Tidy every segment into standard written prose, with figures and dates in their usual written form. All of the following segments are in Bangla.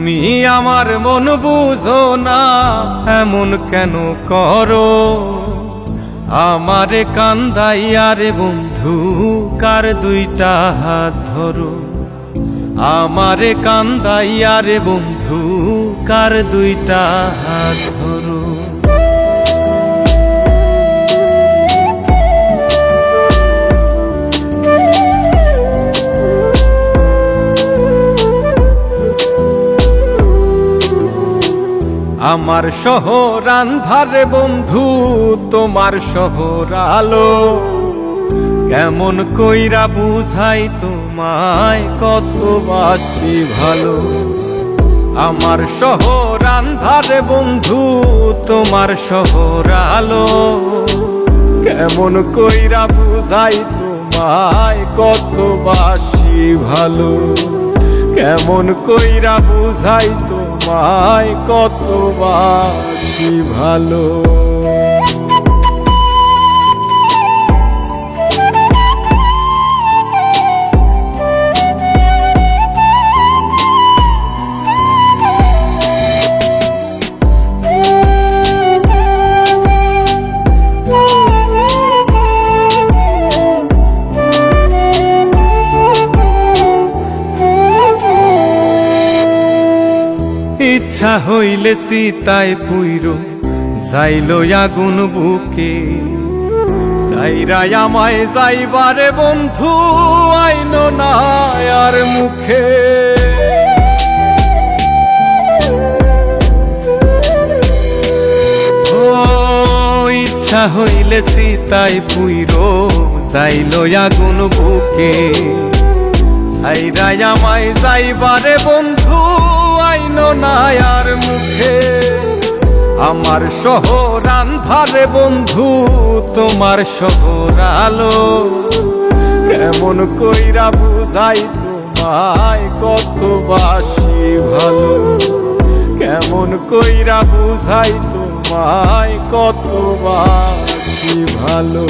তুমি আমার মন বুঝো না, এমন কেন করো? আমারে কান্দাইয়া রে বন্ধু, কার দুইটা হাত ধরো। আমারে কান্দাইয়া রে বন্ধু, কার দুইটা হাত ধরো। আমার শহর আন্ধারে বন্ধু, তোমার শহর আলো। কেমন কইরা বুঝাই তোমায়, কত বাসি ভালো। আমার শহর আন্ধারে বন্ধু, তোমার শহর আলো। কেমন কইরা বুঝাই তোমায়, কত বাসি ভালো। কেমন কইরা বুঝাই তোমায়, কত বাসি ভালো। ইচ্ছা হইলে সীতায় পুইরো যাইল আগুন বুকে। সাইরাই আমায় যাইবারে বন্ধু, আইন না আর মুখে। ও ইচ্ছা হইলে সীতায় পুইরো যাইল আগুন বুকে। সাইরাই আমায় যাইবারে বন্ধু, আইন না আর মুখে। আমার শহর আন্ধারে বন্ধু, তোমার শহর আলো। কেমন কইরা বুঝাই তোমায়, কত বাসি ভালো। কেমন কইরা বুঝাই তোমায়, কত বাসি ভালো।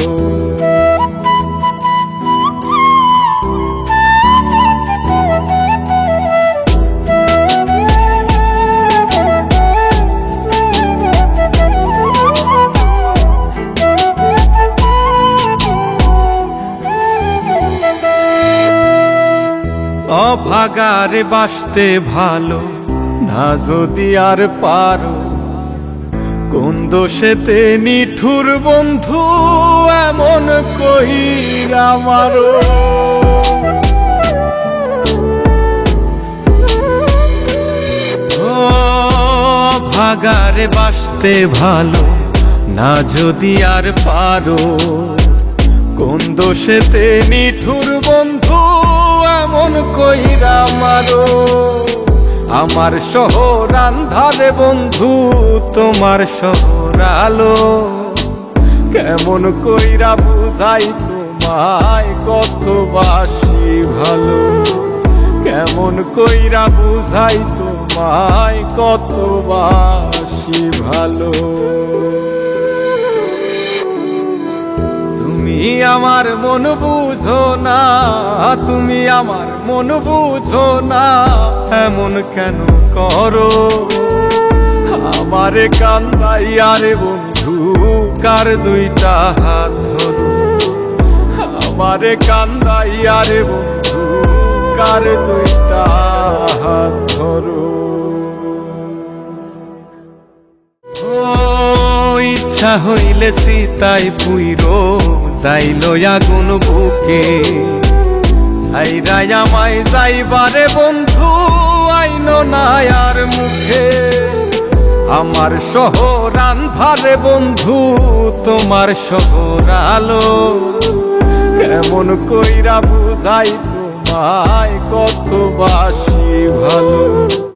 অভাগারে বাসতে ভালো না যদি আর পারো। কোন দোষেতে নিঠুর বন্ধু, এমন কইরা মারো। অভাগারে বাসতে ভালো না যদি আর পারো। কোন দোষেতে নিঠুর বন্ধু, এমন কইরা মারো। আমার শহর আন্ধারে বন্ধু, তোমার শহর আলো। কেমন কইরা বুঝাই তোমায়, কত বাসি ভালো। কেমন কইরা বুঝাই তোমায়, কত বাসি ভালো। তুমি আমার মন বুঝো না, তুমি আমার মন বুঝো না, এমন কেন করো? আমারে কান্দাইয়া রে বন্ধু, কার দুইটা হাত ধরো। আমারে কান্দাইয়া রে বন্ধু, কার দুইটা হাত ধরো। ইচ্ছা হইলে সীতায় পুইরো যাইল আগুন বুকে। সাইরাই আমায় যাইবারে বন্ধু, আইন না আর মুখে। আমার শহর আন্ধারে বন্ধু, তোমার শহর আলো। কেমন কইরা বুঝাই তোমায়, কত বাসি ভালো।